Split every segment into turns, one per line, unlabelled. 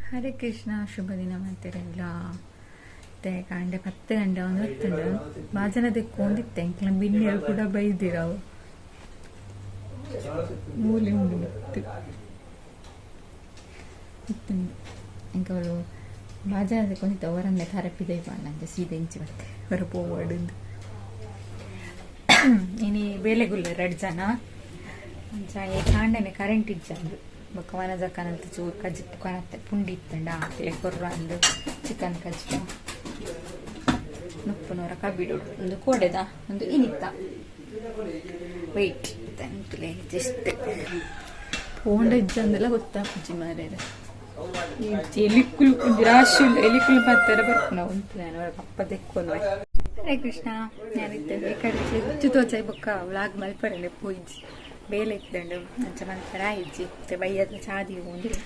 ಹರೇ ಕೃಷ್ಣ ಶುಭ ದಿನ ಮಾಡ್ತಿರಲ್ಲ ಕಾಂಡೆ 10 ಗಂಟೆ ಒಂದು ಭಾಜನ ತೆಕ್ಕೊಂಡಿತ್ತೆ ಇಂಕಲ ಬಿನ್ನೆರು ಕೂಡ ಬೈದಿರಾವು ಮೂಲೆ ಉಂಡು ಇಂಕ ಅವರು ಭಾಜನ ತೆಕ್ಕೊಂಡಿತ್ತು ಅವರನ್ನೇ ಥರಪಿದೆ ನಂಗೆ ಸೀದೆ ಇಂಚಿ ಮತ್ತೆ ಹೊರ ಪೋವಾಡಿಂದು ಇನಿ ಬೇಲೆಗುಲ್ಲ 2 ಜನ ಕಾಂಡನೆ ಕರೆಂಟ್ ಇಜ್ಜಂದು ಬೊಕ್ಕ ವನ ಜಕ್ಕನಂತ ಚೂರು ಕಜ್ಜಿಟ್ಟು ಕೊನತ್ತೆ ಪುಂಡಿ ಇತ್ತಂಡ ಆಕಲೆ ಕೊರ್ರ ಅಂದು ಚಿಕನ್ ಕಜ್ಜಿಟ್ಟು ನುಪ್ಪುನೂರ ಕಬ್ಬಿಡು ಒಂದು ಕೋಡೆದ ಒಂದು ಇನಿತ್ತ ವೆಯ್ಟ್ ತಂತುಲೆ ಜಸ್ಟ್ ಪೋಂಡ ಇಜ್ಜಂದೆಲ್ಲ ಗೊತ್ತಾ ಪುಜ್ಜಿ ಮಾರೇರೆ ಎಲಿಕುಲು ರಾಶಿ ಎಲಿಕುಲು ಪತ್ತರ ಬರ್ಪುನ ಉಂಟು ನಾನು ಅಪ್ಪ ತೆಕ್ಕೊಂಡು ಹರೇ ಕೃಷ್ಣ ഞാനിತ್ತೆ ಕಡೆ ಹೆಚ್ಚು ತೋಚಾಯಿ ಬೊಕ್ಕ ವ್ಲಾಗ್ ಮಲ್ಪರಲೆ ಪೋಯ್ಜಿ ಬೇಲೆ ಇತ್ತಂಡು ಅಂಚ ಮಂತರ ಇಜ್ಜಿ ಮತ್ತೆ ಬೈಯದ ಚಾದಿ ಹೋಗಿಲ್ಲ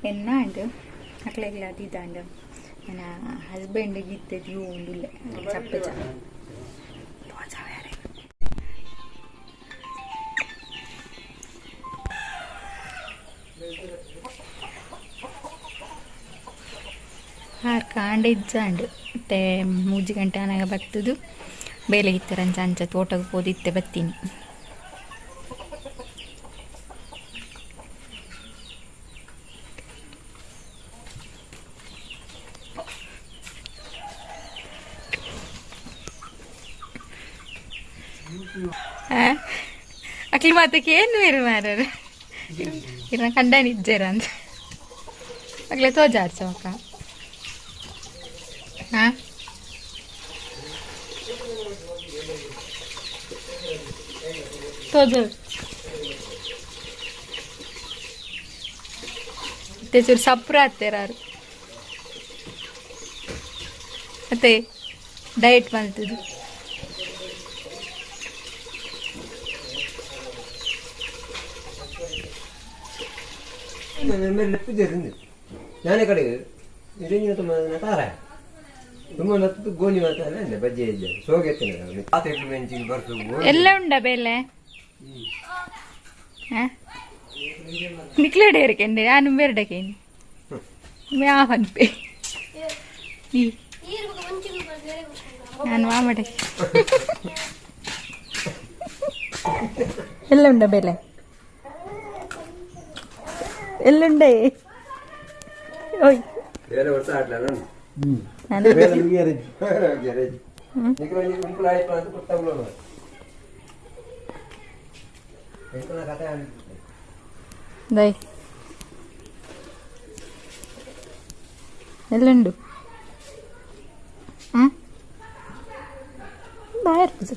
ಎನ್ನ ಅಂಡು ಅಕ್ಲೆಗ್ಲ ಅದಿದ್ದಂಡು ನನ್ನ ಹಸ್ಬೆಂಡಿಗೆ ಇತ್ತದ ಇವು ಒಂದಿಲ್ಲ ಚಪ್ಪೆ ಚ ಹಾರ್ ಕಾಂಡ ಇಜ್ಜಂಡು ಮತ್ತೆ 3 ಗಂಟೆ ಅನಾಗ ಬರ್ತದು ಬೇಲೆ ಇತ್ತರಂಚ ಅಂಚ ತೋಟಕ್ಕೆ ಹೋದಿತ್ತೆ ಬತ್ತೀನಿ ಅಕ್ಲಿ ಮಾತಕ್ಕೆ ಏನು ಬೇರೆ ಮಾರ ಇನ್ನ ಕಂಡ ನಿಜ್ಜರ ಅಂತ ಅಕ್ಲೆ ತೋಜಾಡ್ಸ ಅಕ್ಕ ಹಾ ತೋಜ ಚೂರು ಸಪ್ರ ಹತ್ತೇರಾರು ಮತ್ತೆ ಡಯಟ್ ಮಾಡ್ತಿದ್ದು
ഞാനേ കടയിൽ ಗೋಣಿ ಮಾತಾಡ ಬಜ್ಜಿ
ಎಲ್ಲ ಉಂಡ ಬೇಲೆ ನಿಕ್ಲೇಡೇರಿಕೆಂಡೆ ನಾನು ಬೇರಡಕೇನಿ ಮ್ಯಾವನ್ಪೆ ನಾನು ಮಾಮಡಕ್ಕೆ ಎಲ್ಲ ಉಂಡ ಬೇಲೆ ಎಲ್ಲುಂಡೆ ಓಯ್
ಬೇರೆ ವರ್ಷ ಆಡ್ಲ
ಎಲ್ಲುಂಡು ಬಾಯರ್ಪುರಿ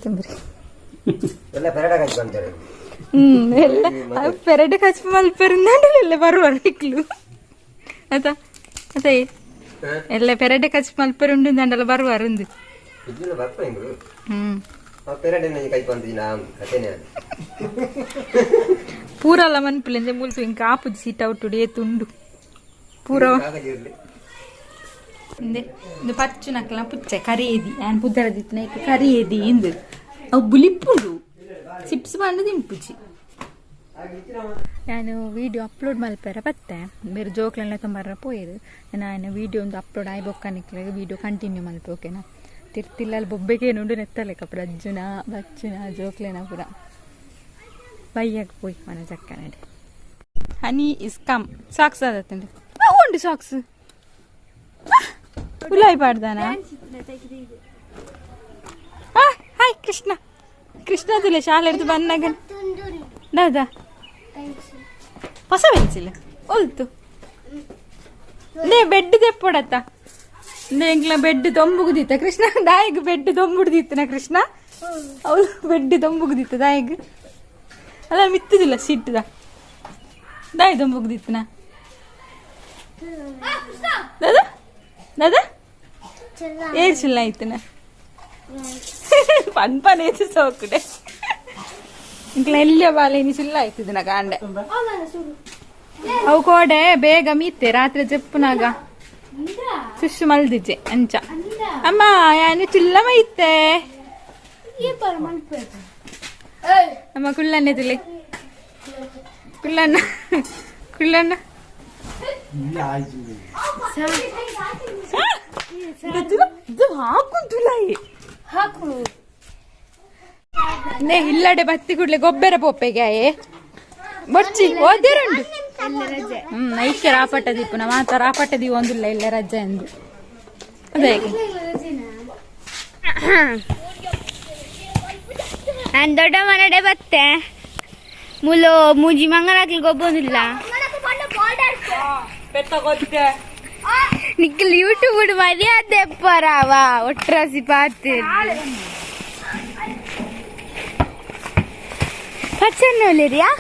ಪೆರಡೆ ಕಚ್ಚ ಮಲ್ಪರಿಂದ ಬರುವರ್ಲು ಆಯ್ತಾ ಅದೇ ಎಲ್ಲ ಪೆರಡೆ ಕಚ್ಚ ಮಲ್ಪರುಂಡು ದಂಡಲ್ಲ ಬರುವರುಂದು ಪೂರಲ್ಲ ಮನ್ಪಿಲ್ಲ ಮುಲ್ಪು ಇಂಕ ಆಪುಜಿ ಸೀಟ್ ಔಟ್ ಏತುಂಡು ಪೂರ ಇಂದು ಪಚ್ಚು ನಕ್ಕಲ ಪುಚ್ಚ ಕರಿಯೇದಿ ನಾನು ಪುದ್ದರದಿತ್ತಿನ ಕರಿಯೇದಿ ಇಂದು ಅವು ಬುಲಿಪ್ಪುಂಡು ಚಿಪ್ಸ್ ಬಂದು ತಿನ್ಪುಜಿ ನಾನು ವೀಡಿಯೋ ಅಪ್ಲೋಡ್ ಮಲ್ಪರ ಬತ್ತೆ ಬೇರೆ ಜೋಕ್ಲೆಲ್ಲ ತೊಂಬರ ಪೋಯದು ನಾನು ವೀಡಿಯೋ ಒಂದು ಅಪ್ಲೋಡ್ ಆಗಿ ಬೊಕ್ಕನಿಕ್ಲೆ ವೀಡಿಯೋ ಕಂಟಿನ್ಯೂ ಮಲ್ಪ ಓಕೆನಾ ತಿರ್ತಿಲ್ಲ ಅಲ್ಲಿ ಬೊಬ್ಬೆಗೇನುಂಡು ನೆತ್ತಲೆಕ್ಕ ಪುರ ಅಜ್ಜುನ ಬಚ್ಚುನ ಜೋಕ್ಲೆನ ಪುರ ಬೈಯಾಗ ಪೋಯ್ ಮನ ಚಕ್ಕ ನಡೆ ಹನಿ ಇಸ್ ಕಮ್ ಸಾಕ್ಸ್ ಆದತ್ತಂడి ಉಂಡು ಸಾಕ್ಸ್ ಉಲಾಯಿ ಪಾಡ್ದಾನ ಹಾಯ್ ಕೃಷ್ಣ ಕೃಷ್ಣದಿಲ್ಲ ಶಾಲೆ ಹಿಡಿದು ಬಂದಾಗ ದಾದಾ ಹೊಸ ಪೆನ್ಸಿಲ್ ಒಲ್ತು ನೇ ಬೆಡ್ ತೆಪ್ಪೊಡತ್ತ ನೇಗ್ಲ ಬೆಡ್ ತೊಂಬುಗುದಿತ್ತ ಕೃಷ್ಣ ದಾಯಿಗ್ ಬೆಡ್ ತೊಂಬುಡ್ದಿತ್ತನ ಕೃಷ್ಣ ಅವಳು ಬೆಡ್ ತೊಂಬುಗುದಿತ್ತ ದಾಯಿಗ್ ಅಲ್ಲ ಮಿತ್ತದಿಲ್ಲ ಸಿಟ್ಟದ ದಾಯಿ ತೊಂಬುಗುದಿತ್ತನ ದಾದಾ ದಾದಾ ಏರ್ಸಿಲ್ಲ ಆಯ್ತನ ಪನ್ಪನೇತು ಸೋಕುಡೆ ಇಂಕ್ಲ ಎಲ್ಲ ಬಾಲೇನಿ ಸುಲ್ಲ ಆಯ್ತದ ಕಾಂಡೆ ಅವು ಕೋಡೆ ಬೇಗ ಮೀತೆ ರಾತ್ರಿ ಜಪ್ಪುನಾಗ ಸುಶ್ ಮಲ್ದಿಜೆ ಅಂಚ ಅಮ್ಮ ಯಾನು ಚಿಲ್ಲ ಮೈತೆ ಅಮ್ಮ ಕುಳ್ಳನ್ನೆ ತಿಳಿ ಕುಳ್ಳಣ್ಣ ಕುಳ್ಳಣ್ಣ ಹಾಕು ಇಲ್ಲಡೆ ಬತ್ತಿ ಕೂಡ್ಲೆ ಗೊಬ್ಬರ ಪೋಪೆಗೆ ಬೊಚ್ಚಿ ಓದಿರುಂಡು ಐಕ್ಯ ರಾಪಟ್ಟ ದೀಪು ನಾ ಮಾತ ರಾಪಟ್ಟ ದೀಪ ಒಂದಿಲ್ಲ ಇಲ್ಲ ರಜೆ ಎಂದು ಅದೇ
ನಾನು ದೊಡ್ಡ ಮನಡೆ ಬತ್ತೆ ಮುಲೋ ಮೂಜಿ ಮಂಗಳಾಗ್ಲಿ ಗೊಬ್ಬೊಂದಿಲ್ಲ ನಿಕ್ಕಲ್ ಯೂಟ್ಯೂಬ್ ಮರ್ಯಾದೆ ಪರಾವ ಒಟ್ರಾಸಿ ಪಾತ್ ಪಚ್ಚನ್ನೋಲಿರಿಯಾ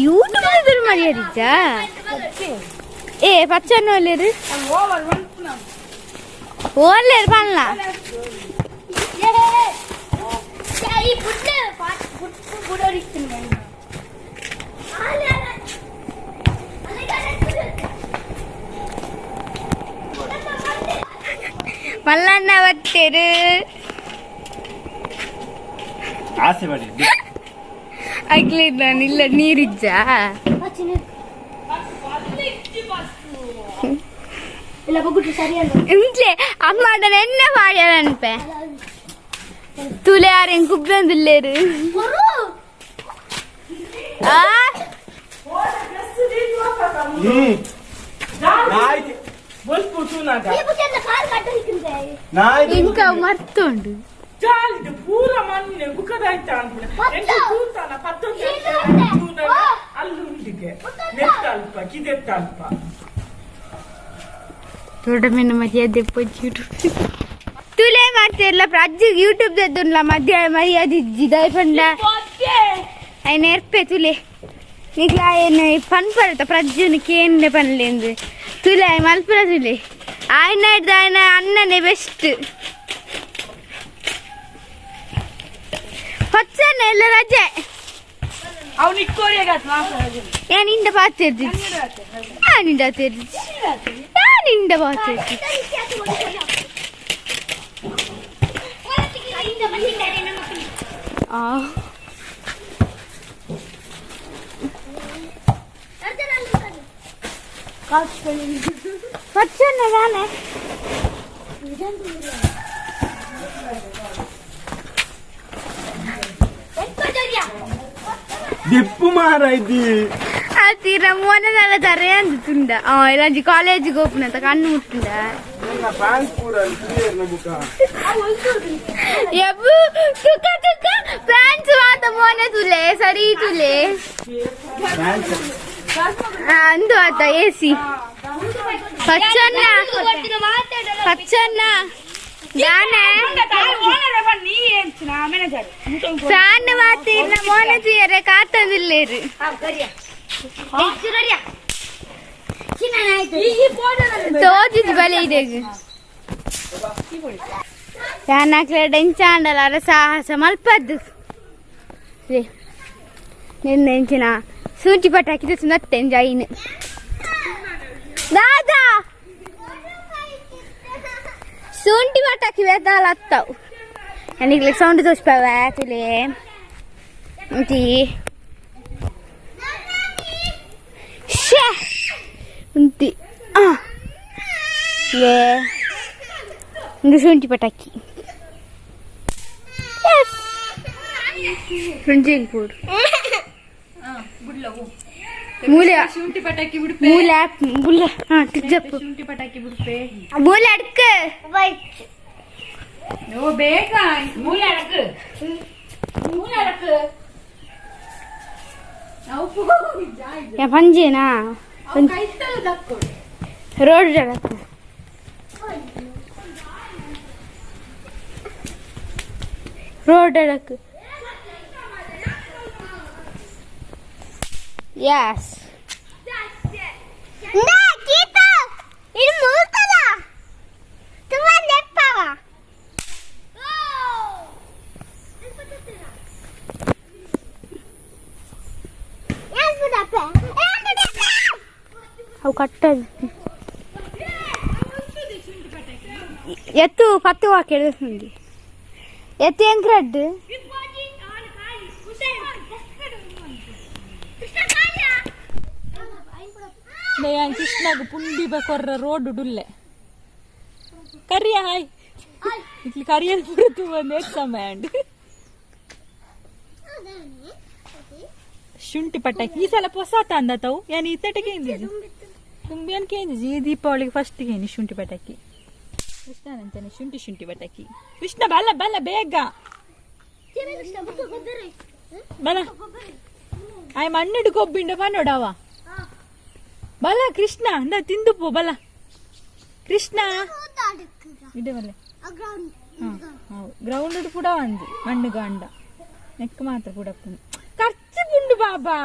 ಯೂಟ್ಯೂಬ್ ಮರ್ಯಾದಿಜ್ಜಾ ಏ ಪಚ್ಚನ್ನೋಲಿರು ಓಲ್ಲೇರು ಪಲ್ಲ ಮಲ್ಲಣ್ಣ ಬತ್ತೇರು
ಆಸೆ ಮಾಡಿ
ಆಗ್ಲಿ ನಾನಿಲ್ಲ ನೀರಿಜ್ಜ ಇಂಟ್ಲೆ ಅಮ್ಮಡ ಎಣ್ಣೆ ಪಾಡ್ಯಾರನ್ಪೆ ತುಲೆ ಯಾರೇನು ಕುಬ್ಬೇಂದಿಲ್ಲೇರು ಇಂಕ ಮರ್ತೊಂಡು
ಪೂರ ಮಣ್ಣೆ ಬುಕ್ಕದಾಯ್ತ ಅಲ್ಲುಂಡಿಗೆ ನೆತ್ತಲ್ಪ ಕಿದೆತ್ತಲ್ಪ
ದೊಡ್ಡ ಮೆನ್ನ ಮರ್ಯಾದೆ ತುಲೆ ಮಾಡ್ತಿರ್ಲ ಪ್ರಜ್ಜು ಯೂಟ್ಯೂಬ್ ದದ್ದುನ್ಲ ಮಧ್ಯ ಮರ್ಯಾದೆ ಜಿದಾಯ್ ಪಂಡ ఆయన నేర్పే తులే నీకు ఆయన పని పడతా ప్రజ్జునికి ఏంటి పనిలేదు తులే ఆయన మలుపురా తులే ఆయన ఆయన అన్ననే బెస్ట్ పచ్చన్న ಎಲ್ಲ ರಜೆ
ಅವನು ಇಕ್ಕೋರಿಯಾಗ
ಏನಿಂದ ಪಾತಿರ್ತಿ ಏನಿಂದ ತಿರ್ತಿ ಏನಿಂದ ಪಾತಿರ್ತಿ ಪಚ್ಚನ್ನ ನಾನೇ
ದಿಪ್ಪು ಮಾರೈದಿ
ತೀರ ಮೋನದಲ್ಲ ತಾರೆ ಅಂದುಂಡ ಇಲ್ಲಂಜಿ ಕಾಲೇಜಿಗೆ ಹೋಗ್ನಂತ ಕಣ್ಣು ಮುಟ್ಟಿಂದ ಎಬ್ಬು ತುಕ ತುಕ ಫ್ಯಾನ್ಸ್ ಮಾತ ಮೋನೆ ತುಲೆ ಸರಿ ತುಲೆ ಅಂದು ಆತ ಎಸಿ ಪಚ್ಚನ್ನ ಪಚ್ಚನ್ನ ಫ್ಯಾನ್ ಮಾತಿರ್ನ ಮೋನೆ ತುಯರೆ ಕಾತಂದಿಲ್ಲೇರು ತೋಜಿದ್ ಬಲೆ ಇದೆ ಫ್ಯಾನ್ ಹಾಕ್ಲೆ ಡೆಂಚಾಂಡಲ್ಲ ಅರ ಸಾಹಸ ಮಲ್ಪದ್ದು ನಿನ್ನ ಎಂಚಿನ ಸೂಚಿ ಪಟಾಕಿದ ಸುನತ್ತೆ ಜೈನ್ ದಾದಾ ಸೂಂಟಿ ಪಟಾಕಿ ಬೇತಾಲ ಹತ್ತಾವು ನನಗೆ ಸೌಂಡ್ ತೋರಿಸ್ಪಾವ ತುಲೆ ಅಂತಿ ಉಂಟಿ ಒಂದು ಶುಂಠಿ ಪಟಾಕಿ ಫ್ರಂಜಿಂಗ್ ಪೂಡ್ ಮೂಲೆ
ಶುಂಠಿ ಪಟಾಕಿ ಬಿಡ್ಪೆ
ಮೂಲೆ ಬುಲ್ಲ ಹಾ ಟಿಜ್ಜಪ್ಪು
ಶುಂಠಿ ಪಟಾಕಿ ಬಿಡ್ಪೆ
ಮೂಲೆ ಅಡ್ಕ
ಓ ಬೇಕಾ ಮೂಲೆ ಅಡಕು
ಯಾ ಪಂಜೇನಾ ರೋಡ್ ಜಡಕು ರೋಡ್ ಅಡಕು ಯಸ್ ಇದು ಮೂರ್ತದ ತುಂಬಾ ನೆಪ್ಪವ ಅವು ಕಟ್ಟದು ಎತ್ತು ಪತ್ತು ಹಾಕಿಡ್ದು ಎತ್ತು ಹೆಂಗ್ ರಡ್ಡು
ಕೃಷ್ಣ ಕೃಷ್ಣಗ ಪುಂಡಿ ಕೊರ್ರ ರೋಡ್ ಡುಲ್ಲೆ ಕರಿಯ ಹಾಯ್ ಇಟ್ಲಿ ಕರಿಯಲ್ಲಿ ಬಿಡುತ್ತು ಒಂದು ಸಮಯ ಶುಂಠಿ ಪಟಾಕಿ ಈ ಸಲ ಹೊಸ ತಂದವು ಏನು ಇತ್ತಟಕ್ಕೆ ಏನಿದೆ ತುಂಬಿ ಅನ್ಕೆ ಏನಿದೆ ಈ ದೀಪಾವಳಿಗೆ ಫಸ್ಟ್ಗೆ ಏನು ಶುಂಠಿ ಪಟಾಕಿ ಕೃಷ್ಣನಂತಾನೆ ಶುಂಠಿ ಪಟಾಕಿ ಕೃಷ್ಣ ಬಲ್ಲ ಬಲ್ಲ ಬೇಗ ಬಲ ಆಯ್ ಮಣ್ಣಿಡು ಕೊಬ್ಬಿಂಡ ಪನ್ನೋಡವ ಬಲ ಕೃಷ್ಣ ಅಂದ ತಿಂದು ಪೋ ಬಲ ಕೃಷ್ಣ ಇಡವಲ್ಲ ಗ್ರೌಂಡ್ ಕೂಡ ಒಂದು ಮಣ್ಣು ಗಂಡ ನೆಕ್ ಮಾತ್ರ ಕೂಡ ಖರ್ಚು ಪುಂಡು ಬಾಬಾ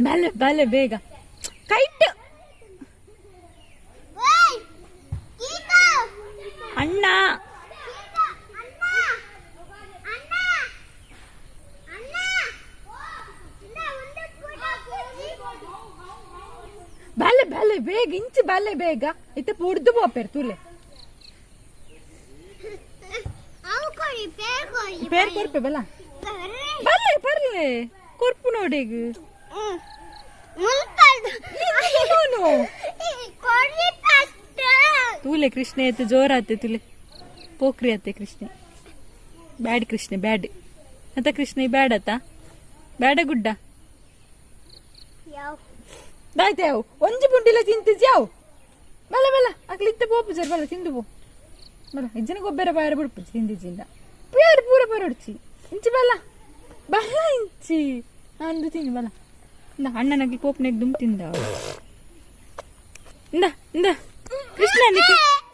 ಬಲೆ ಬಲೆ ಬೇಗ ಕೈಟ್ ಅಣ್ಣ ಬಲೆ ಬಲೆ ಬೇಗ ಇಂಚು ಬಲೆ ಬೇಗ ಇತ್ತ ಪುಡ್ದು ಪೋಪೇರ್ ತುಲೆ ಪೇರ್ ಕೊರ್ಪೆ ಬಲ ಬಲ್ಲೆ ಬರ್ಲೆ ಕೊರ್ಪು ನೋಡಿಗ ತೂಲೆ ಕೃಷ್ಣ ಎತ್ತು ಜೋರ ಆತೆ ತುಲೆ ಪೋಕ್ರಿ ಆತೆ ಕೃಷ್ಣ ಬ್ಯಾಡ್ ಕೃಷ್ಣ ಬ್ಯಾಡ್ ಅತ್ತ ಕೃಷ್ಣ ಬ್ಯಾಡ್ ಅತ್ತ ಬ್ಯಾಡ ಗುಡ್ಡ ದಾಯ್ತೆ ಯಾವು ಒಂಜಿ ಪುಂಡಿಲ ತಿಂತಿದ್ಯಾವು ಬಲ ಬಲ ಅಕ್ಲಿತ್ತ ಪೋಪು ಜರ್ ಬಲ ತಿಂದು ಪೋ ಬಲ ಇಜ್ಜನ ಗೊಬ್ಬರ ಬಾರ ಬಿಡ್ಪು ತಿಂದಿಜ್ಜಿಂದ ಪೇರು ಪೂರ ಬರೋಡ್ಚಿ ಇಂಚಿ ಬಲ ಬಲ ಇಂಚಿ ಅಂದು ತಿಂದು ಬಲ ಇಂದ ಅಣ್ಣನಾಗಿ ಕೋಪ್ನಾಗ ದುಮ್ ತಿಂದ ಇಂದ ಇಂದ ಕೃಷ್ಣ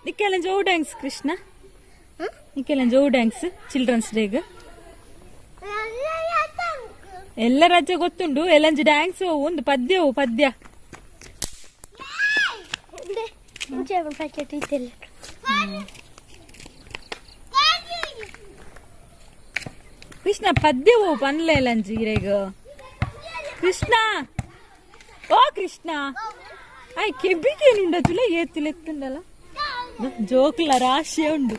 ನಿಕ್ಕೆಲ್ಲ ಜೋ ಡ್ಯಾನ್ಸ್ ಕೃಷ್ಣ ನಿಕ್ಕೆಲ್ಲ ಜೋ ಡ್ಯಾನ್ಸ್ ಚಿಲ್ಡ್ರನ್ಸ್ ಡೇಗ್ ಎಲ್ಲ ರಜೆ ಗೊತ್ತುಂಡು ಎಲ್ಲಂಜಿ ಡ್ಯಾನ್ಸ್ ಒಂದು ಪದ್ಯವು ಪದ್ಯ ಕೃಷ್ಣ ಪದ್ಯವು ಪನ್ಲೆ ಎಲ್ಲಂಜಿ ಇರೇಗ ಕೃಷ್ಣ ಓ ಕೃಷ್ಣ ಆಯ್ ಕೆಬ್ಬಿಗೇನುಂಡ ತುಲೆ ಏತುಲೆ ಎತ್ತುಂಡಲ್ಲ ಜೋಕ್ಲ ರಾಶಿ ಉಂಡು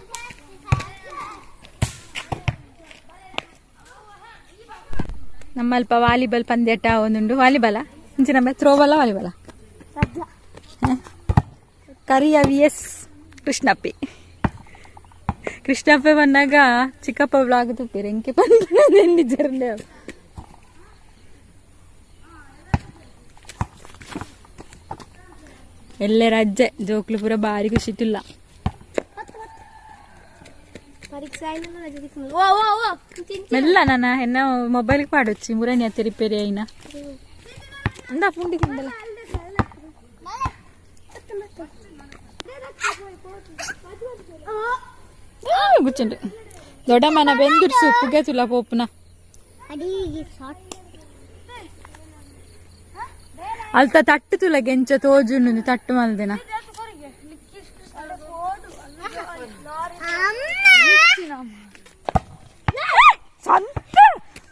ನಮ್ಮಲ್ಪ ವಾಲಿಬಾಲ್ ಪಂದ್ಯಾಟ ಒಂದುಂಡು ವಾಲಿಬಾಲ ಇಂಚೆ ನಮ್ಮ ಥ್ರೋಬಾಲ ವಾಲಿಬಾಲ ಕರಿಯ VS ಕೃಷ್ಣಪ್ಪಿ ಬಂದಾಗ ಚಿಕ್ಕಪ್ಪ ಬ್ಲಾಗ್ ತುಪ್ಪಿರ ಎಂಕೆ ಬಂದ್ರೆ ಎಲ್ಲರ ಅಜ್ಜೆ ಜೋಕ್ಲು ಪೂರ ಬಾರಿ ಖುಷಿಟ್ಟಿಲ್ಲ ಮೆಲ್ಲ ನನ್ನ ಎನ್ನ ಮೊಬೈಲ್ ಪಾಡೊಚ್ಚಿ ಮುರನಿ ಅತ್ತೆ ರಿಪೇರಿ అయినా ಅಂದ ಪುಂಡಿ ತಿಂದಲ್ಲ గుర్చుండు దొడ్డమ్మన బెందుర్సు ఉప్పుగే తుల పోపున ಅಲ್ತ ತಟ್ಟು ತುಲ ಗೆಂಚ ತೋಜುಂಡು ತಟ್ಟು ಮಲ್ದಿನ ಸಂತ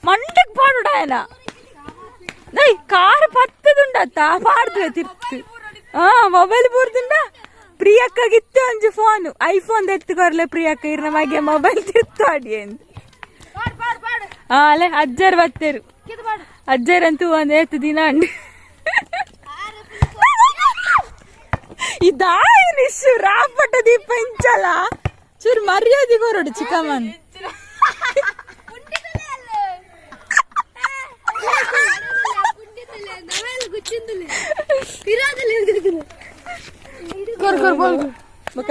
ಮಂಡಕ್ ಪಾಡುಡಾಯನ ಕಾರ್ ಪತ್ತದುಂಡತ್ತ ಪಾಡ್ದು ತಿರ್ತು ಮೊಬೈಲ್ ಬೂರ್ದುಂಡ ಪ್ರಿಯಕ್ಕಾಗಿತ್ತು ಒಂಜಿ ಫೋನ್ ಐಫೋನ್ ಎತ್ತುಕೊರ್ಲೆ ಪ್ರಿಯಕ್ಕ ಇರ್ನ ಮಗೆ ಮೊಬೈಲ್ ತಿರ್ತಾಡಿ ಅಂತ ಅಲ್ಲೇ ಅಜ್ಜರ್ ಬತ್ತೇರು ಅಜ್ಜರಂತೂ ಒಂದ್ ಏತು ದಿನ ಅಂಡ್ ಇದಾಯಿನಿಶು ರಾಪಟ ದೀಪ ಇಂಚಲ ಚೂರು ಮರ್ಯಾದೆ ಕೊರಡು ಚಿಕ್ಕಮ್ಮನ್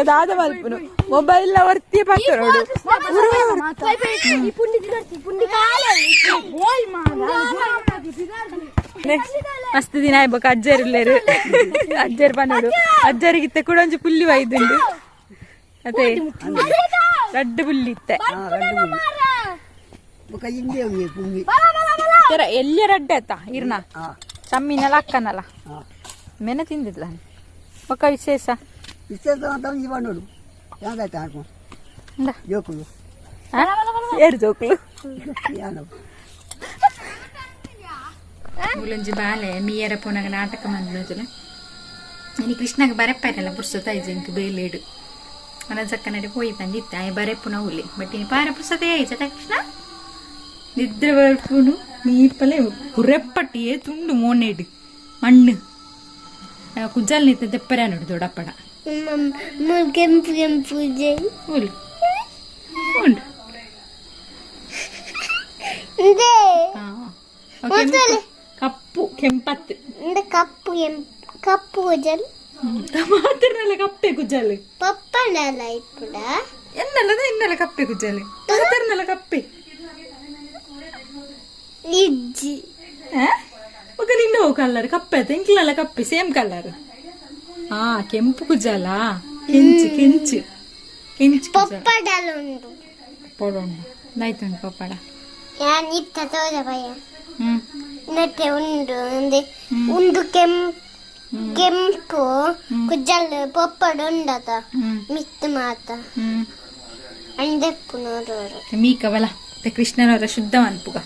ದಾದ ಮಲ್ಪನು ಮೊಬೈಲ್ ವರ್ತಿ ಪಕ್ಕರೋಡು ಮಸ್ತ್ ದಿನ ಆಯ್ಬೇಕು ಅಜ್ಜರಿಲ್ಲೇರು ಅಜ್ಜರ್ ಬಂದೋಡು ಅಜ್ಜರಿಗಿತ್ತ ಕೂಡ ಒಂಚು ಪುಲ್ಲಿ ಒಯ್ದುಂಡು ಅದೇ ರಡ್ಡು ಪುಲ್ಲಿ ಇತ್ತೆ ಎಲ್ಲಿ ರಡ್ಡೆ ಆಯ್ತ ಇರ್ನ ಚಮ್ಮಿನಲ್ಲ ಅಕ್ಕನಲ್ಲ ಮೆನ ತಿಂದಿದ್ಲ ಒಕ್ಕ ವಿಶೇಷ ಏರು ಜೋಕ್ಲು ಮೂಲಂಜಿ ಬಾಲೆ ಮೀಯರ ಪೋನಾಗ ನಾಟಕ ಮಂದಿನ ಇನಿ ಕೃಷ್ಣಗೆ ಬರಪ್ಪಾರಲ್ಲ ಪುರ್ಸೊತ್ತ ಐಜಂಕ್ ಬೇಲೇಡು ಮನದ ಸಕ್ಕನಡೆ ಹೋಯಿ ತಂದಿತ್ತೆ ಆಯ್ ಬರೆಪ್ಪುನ ಹುಲಿ ಬಟ್ ಇನಿ ಪಾರ ಪುರ್ಸೊತೆ ಆಯ್ತ ಕೃಷ್ಣ ನಿದ್ರೆ ಬರ್ಪುನು ಮೀಪಲೆ ಕುರೆಪ್ಪಟ್ಟಿಯೇ ತುಂಡು ಮೋನೇಡು ಮಣ್ಣು ಕುಜ್ಜಲ್ ನಿಂತ ತೆಪ್ಪರೆ ನೋಡು ದೊಡ್ಡಪ್ಪಡ
ಕೆಂಪು ಕೆಂಪು
ಉಂಡು ಉಂಡು ಕಪ್ಪು ಕೆಂಪತ್ತು
ಕಪ್ಪು ಕಪ್ಪು ಕುಜಲ್
ಮಾತ್ರನಲ್ಲ ಕಪ್ಪೆ ಕುಜ್ಜಲ್
ಪಪ್ಪನಲ್ಲ ಇಪ್ಪುಡ
ಎನ್ನಲ್ಲದ ಇನ್ನಲ್ಲ ಕಪ್ಪೆ ಕುಜ್ಜಲ್ ಮಾತ್ರನಲ್ಲ ಕಪ್ಪೆ
ಇಜ್ಜಿ
ఒక నిన్న కలర్ కప్పే ఇంకల కప్పే సేమ్ కలర్ ಕೆಂಪು ಕುಜಲ ಕೆಂಚು ಕೆಂಚು ಕೆಂಚು
ಪಪ್ಪಡಲುಂಡು
ಪೊಡೊಂಡು ನೈತುಂಡು ಪಪ್ಪಡ
ಯಾನ್ ಇತ್ತ ತೋದ ಭಯ ನಟ್ಟೆ ಉಂಡು ಉಂದು ಕೆಂಪು ಕುಜಲ್ ಪಪ್ಪಡ ಉಂಡತ ಮಿತ್ ಮಾತ ಅಂದೆಪ್ಪು ನೋಡೋರು
ಮೀಕವಲ ಕೃಷ್ಣನವರ ಶುದ್ಧ ಅನ್ಪುಗ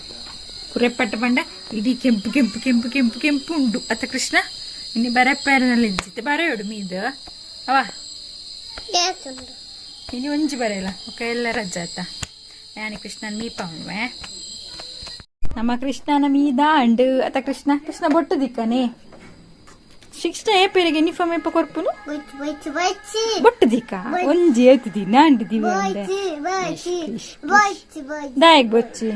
ಕುರೆಪ್ಪಟ್ಟ ಬಂಡ ಇಡೀ ಕೆಂಪು ಕೆಂಪು ಕೆಂಪು ಕೆಂಪು ಕೆಂಪು ಉಂಡು ಅತ್ತ ಕೃಷ್ಣ ಇನ್ನು ಬರೆಪ್ಪೇರನಲ್ಲಿ ಎಂಚಿತ್ತೆ ಬರೆಯೋಡು ಮೀದು ಅವ ಇನ್ನು ಒಂಜಿ ಬರೆಯಲ್ಲ ಒಕ್ಕ ಎಲ್ಲ ರಜೆ ಆತ ಯಾನಿ ಕೃಷ್ಣನ್ ಮೀಪವೇ ನಮ್ಮ ಕೃಷ್ಣನ ಮೀದ ಅಂಡು ಅತ್ತ ಕೃಷ್ಣ ಕೃಷ್ಣ ಬೊಟ್ಟು ದಿಕ್ಕನೆ ಶಿಕ್ಷಣ ಏಪೇರಿಗೆ ಯೂನಿಫಾರ್ಮ್ ಏಪ ಕೊರ್ಪುನು ಬೊಟ್ಟು ದಿಕ್ಕ ಒಂಜಿ ಏತು ದಿನ ಅಂಡು ದಿವ ದಾಯಕ್ ಬೊಚ್ಚಿ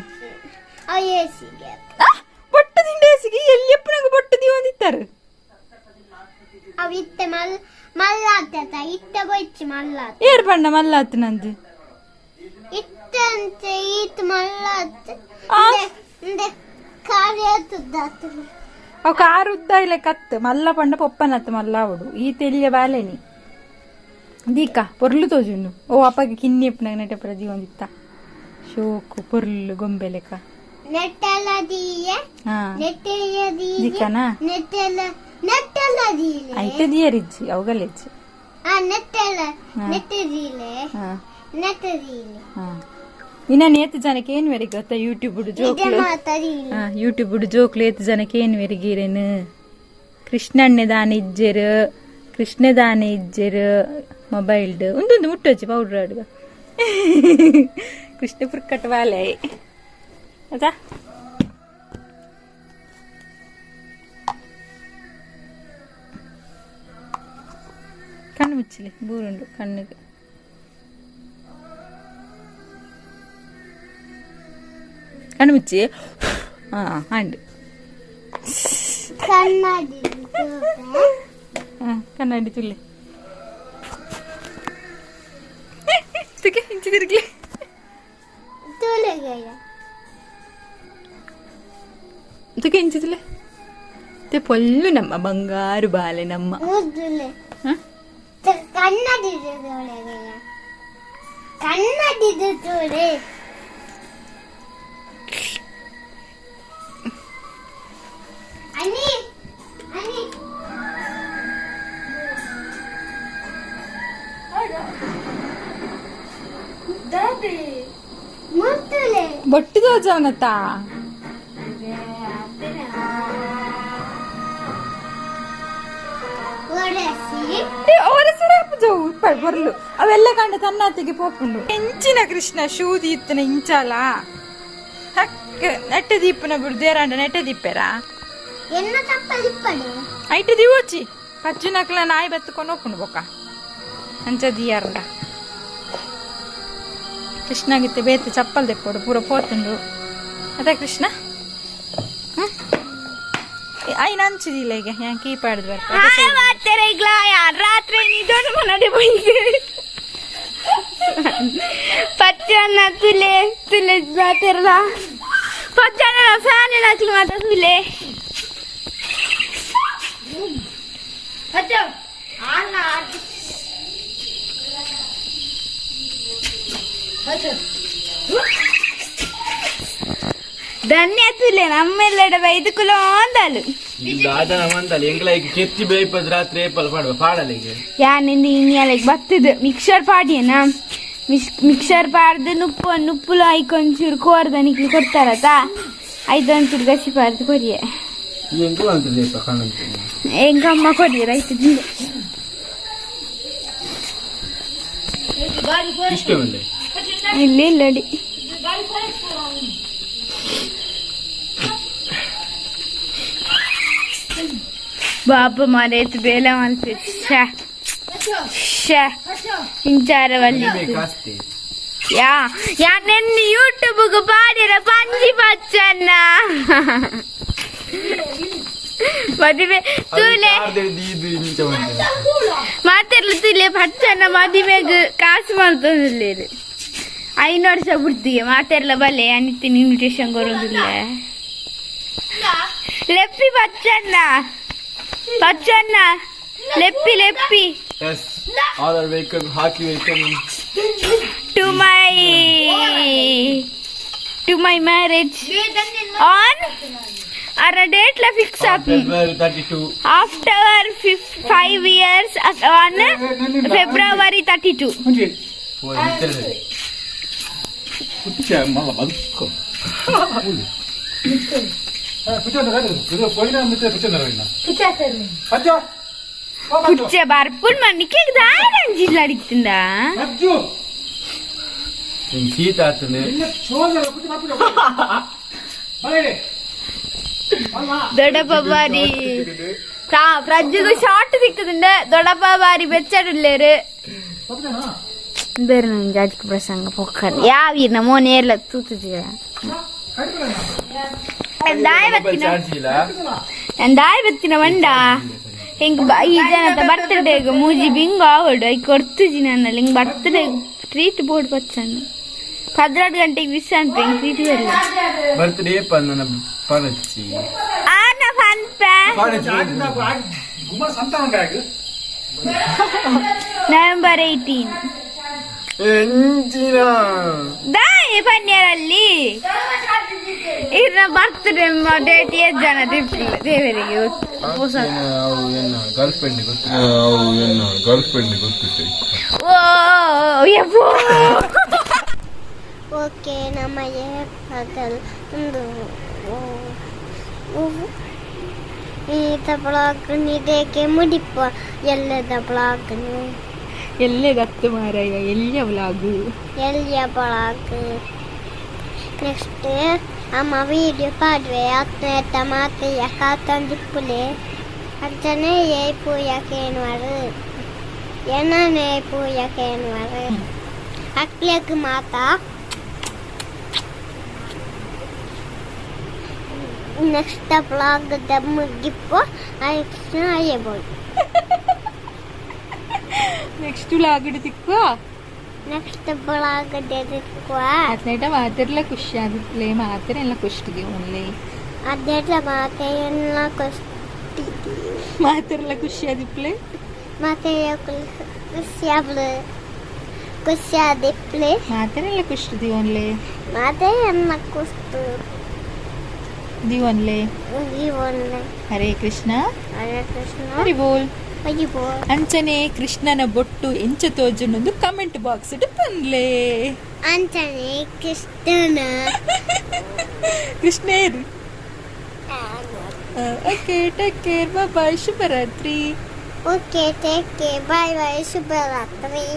ಬೊಟ್ಟು ದಿಂಡೇಸಿಗೆ ಎಲ್ಲಿ ಎಪ್ಪನಾಗ ಬೊಟ್ಟು ದಿವ ಅಂದಿತ್ತಾರೆ ಏರ್ ಬಣ್ಣ ಮಲ್ಲಾತ್ ನಂದು ಅವ ಕಾರು ಉದ್ದ ಇಲ್ಲ ಕತ್ತು ಮಲ್ಲ ಪಂಡ ಪೊಪ್ಪನತ್ತು ಮಲ್ಲಾವಡು ಈ ತೆಲಿಯ ಬಾಲೆನಿ ದೀಕ ಪೊರ್ಲು ತೋಜುಂಡು ಓ ಅಪ್ಪಗೆ ಕಿನ್ನಿ ಎಪ್ಪನಾಗ ನೆಟಪರ ಜೀವ ಒಂದಿತ್ತ ಶೋಕು ಪೊರ್ಲು ಗೊಂಬೆ ಲೆಕ್ಕ ದಿಕ್ಕನಾ ಐತೆ ದಿಯರಿಜ್ಜಿ ಅವುಗಲೆಜ್ಜಿ ಇನ್ನ ಏತು ಜನಕ್ಕೆ ಏನ್ ವೆರಿ ಗೊತ್ತಾ ಯೂಟ್ಯೂಬ್ ಜೋಕ್ಲು ಏತು ಜನಕ್ಕೆ ಏನ್ ವೆರಿಗೀರೇನು ಕೃಷ್ಣಣ್ಣೆ ದಾನ ಇಜ್ಜೆರು ಕೃಷ್ಣ ದಾನ ಇಜ್ಜೆರು ಮೊಬೈಲ್ಡ್ ಒಂದೊಂದು ಮುಟ್ಟೋಚ್ಚಿ ಪೌಡ್ರ್ ಅಡ್ಗ ಕೃಷ್ಣ ಪುರ್ಕಟ್ ವಾಲೆ ಅದಾ ಕಣ್ಣು ಮುಚ್ಚಲಿ ಬೂರುಂಡು ಕಣ್ಣಿಗೆ ಕಣ್ಣು ಮುಚ್ಚಿ ಅಂಡು ಕನ್ನಡಿ ತುಳ್ಳಿ ಇಂಚಿ ತಿರುಗ್ಲಿ ಇಂಚಿದ್ಲೆ ಪೊಲ್ಲು ನಮ್ಮ ಬಂಗಾರು ಬಾಲೆ ನಮ್ಮ ಬೊಟ್ಟು ತೋಜವನತ್ತ ಬರ್ಲು ಅವೆಲ್ಲ ಕಂಡ ತನ್ನತ್ತಿಗೆ ಪೋಪುಂಡು ಎಂಚಿನ ಕೃಷ್ಣ ಶೂದಿ ಇತ್ತನ ಇಂಚಾಲ ಹಕ್ಕ ನೆಟ್ಟ ದೀಪನ ಬಿಡು ದೇರಾಂಡ ನೆಟ್ಟ ದೀಪೆರ ಐಟ ದಿವೋಚಿ ಪಚ್ಚು ನಕ್ಲ ನಾಯಿ ಬತ್ತಕೊಂಡು ಹೋಗ್ಕೊಂಡು ಬೋಕ ಅಂಚ ದಿಯಾರಂಡ ಕೃಷ್ಣಗಿತ್ತೆ ಬೇತೆ ಚಪ್ಪಲ್ ತೆಪ್ಪೋಡು ಪೂರ ಪೋತುಂಡು ಅದ ಕೃಷ್ಣ ಐನ ಹಂಚಿದಿಲ್ಲ ಈಗ ಯಾಕೆ ಕೀಪಾಡಿದ್
ಬರ್ತಾರೆ ರಾತ್ರಿ ನಿಧನ ಮನಡೆ ಹೋಯ್ತು ಪಚ್ಚನ್ನ ತುಲೆ ತುಲೆ ಬಾತಿರಲ್ಲ ಪಚ್ಚನ್ನ ಫ್ಯಾನ್ ಹಾಕಿ ಮಾತ್ರ ತುಲೆ ಧನ್ಯ ತುಲೆ ನಮ್ಮೆಲ್ಲಡ ಬೈದುಕುಲ ಅಂದಲು ಯಾನಿಂದ ಇನ್ನಿಯಲ್ಲಿಗೆ ಬರ್ತದೆ ಮಿಕ್ಸರ್ ಪಾಡಿಯನ ಮಿಕ್ಸರ್ ಪಾಡ್ದು ನುಪ್ಪುಲು ಐಕೊಂಚೂರು ಕೋರ್ದ ನಿಕ್ಲಿ ಕೊಡ್ತಾರತ್ತ ಐದೊಂಚೂರು ಗಸಿ ಪಾರ್ದು ಕೊರಿಯೆ ಎಂಕಮ್ಮ ಕೊರಿಯ ರೈತ ಇಲ್ಲಿ ಇಲ್ಲಡಿ ಬಾಪ ಮಾರೇತ್ ಬೇಲೆ ಮಲ್ಪೆ ಇಂಚಾರ ಬಲ್ಲಿ ಯಾ ನೆನ್ನೆ ಯೂಟ್ಯೂಬ್ಗೆ ಬಾಡಿರ ಪಂಜಿ ಬಚ್ಚನ್ನ ಮದುವೆ ತೂಲೆ ಮಾತೆರ್ಲ ತೂಲೆ ಬಚ್ಚನ್ನ ಮದುವೆಗೆ ಕಾಸು ಮಾಡ್ತಂದಿಲ್ಲ 5 ವರ್ಷ ಬಿಡ್ತೀಯ ಮಾತೆರ್ಲ ಬಲ್ಲೆ ಅನಿತಿನ invitation ಕೊರೋದಿಲ್ಲ ಲೆಪ್ಪಿ ಬಚ್ಚನ್ನ ಲೆಪ್ಪಿ
Yes, all are welcome, heartily welcome
to my marriage on our date la fix up
February 32.
After 5 years on February 32. Pucca barpul manike daaran jilladittinda
In Sita tune
ದೊಡ್ಡಪ್ಪ ಬಾರಿ ಪ್ರಜ್ಜುಗೂ ಶಾರ್ಟ್ ಸಿಕ್ಕದಿಂದ ದೊಡ್ಡಪ್ಪ ಬಾರಿ ಬೆಚ್ಚಡುಲ್ಲೇರು ಬೇರೆ ನಂಗೆ ಜಾಜಕ ಪ್ರಸಂಗ ಪೊಕ್ಕರ್ ಯಾವೀರ್ ನಮೋ ನೇರ್ಲ ತೂತಿದ್ದೀರ ದಾಯ್ ಬತ್ತಿನ ಮಂಡ ಹಿಂಗ ಈ ಜನ ಬರ್ತಡೇಗ ಮೂಜಿ ಬಿಂಗ ಆವಡು ಐ ಕೊಡ್ತಿದ್ದಿ ನನ್ನಲ್ಲಿ ಹಿಂಗ್ ಬರ್ತಡೇ ಟ್ರೀಟ್ ಬೋರ್ಡ್ ಬಚ್ಚಣ್ಣ 12 ಗಂಟೆಗೆ ವಿಸ್ ಅಂತ ಹಿಂಗ್ ಟ್ರೀಟ್ ಬರಲ್ಲ
ಬರ್ತ್ಡೇ ಪನ್ನ ಪರಚಿ
ಆನ ಫನ್ಪ November 18
ಎಂಜಿನ
ದಾಯಿ ಪನ್ಯರಲ್ಲಿ ಇರ್ನ ಬರ್ತಡೇ ಡೇಟ್ ಎಷ್ಟು ಜನ ದೇವರಿಗೆ
ಗರ್ಲ್ ಫ್ರೆಂಡ್ ಗೊತ್ತಿತ್ತು
ಓ ಯಪ್ಪೋ
ಓಕೆ ನಮಗೆ ಪಗಲ್ ಒಂದು ಈತ ಬ್ಲಾಗ್ ನಿದೇಕೆ ಮುಡಿಪ ಎಲ್ಲದ ಬ್ಲಾಗ್
ಎಲ್ಲೇ ಗತ್ತು ಮಾರಾಯ ಎಲ್ಲಿಯ ವ್ಲಾಗು
ಎಲ್ಲಿಯ ಬ್ಲಾಗ್ ನೆಕ್ಸ್ಟ್ ಅಮ್ಮ ವಿಡಿಯೋ ಪಾಡ್ವೆ ಅತ್ತ ಮಾತೆಯ ಕಾತಂದಿಪ್ಪುಲೆ ಅಜ್ಜನೇ ಏ ಪೂಯಕೇನ್ವಾರು ಏನನೇ ಪೂಯಕೇನ್ವಾರು ಅಕ್ಲಿಯಕ್ಕೆ ಮಾತಾ ನೆಕ್ಸ್ಟ್ ಬ್ಲಾಗ್ ಮುಗಿಪ್ಪು ಆಯ್ತು ಅಯ್ಯಬೋದು
ನೆಕ್ಸ್ಟ್ ವ್ಲಾಗ್ ತಿಕ್ಕುವ
ನೆಕ್ಸ್ಟ್ ಬ್ಲಾಗ್ ತಿಕ್ಕುವ
ಅದ್ನೇಟ ಮಾತಿರ್ಲ ಖುಷಿ ಆಗಿತ್ಲೆ ಮಾತ್ರ ಎಲ್ಲ ಖುಷ್ಟಿಗೆ ಓನ್ಲಿ
ಅದೆಲ್ಲ ಮಾತೆಯೆಲ್ಲ
ಮಾತಿರ್ಲ ಖುಷಿ ಆಗಿತ್ಲೆ
ಮಾತೆಯ ಖುಷಿಯಾಗ್ಲು ಖುಷಿಯಾದಿಪ್ಲೆ
ಮಾತ್ರ ಎಲ್ಲ ಖುಷ್ಟಿ ಓನ್ಲಿ
ಮಾತೆಯನ್ನ ಖುಷಿ
ದೀವನ್ಲೆ
ಜೀವನ
ಹರೇ ಕೃಷ್ಣ
ಹರೇ ಕೃಷ್ಣ
ಹರಿ ಬೋಲ್
ಅಯ್ಯೋ
ಅಂಚನೆ ಕೃಷ್ಣನ ಬೊಟ್ಟು ಎಂಚ ತೋಜುನೊಂದು ಕಮೆಂಟ್ ಬಾಕ್ಸ್ ಪನ್ಲೆ
ಅಂತಾನೆ ಕೃಷ್ಣನ
ಕೃಷ್ಣೇರ್ ಓಕೆ ಟೇಕ್ ಕೇರ್ ಬಾಯ್ ಶುಭರಾತ್ರಿ
okay take care bye bye ಶುಭರಾತ್ರಿ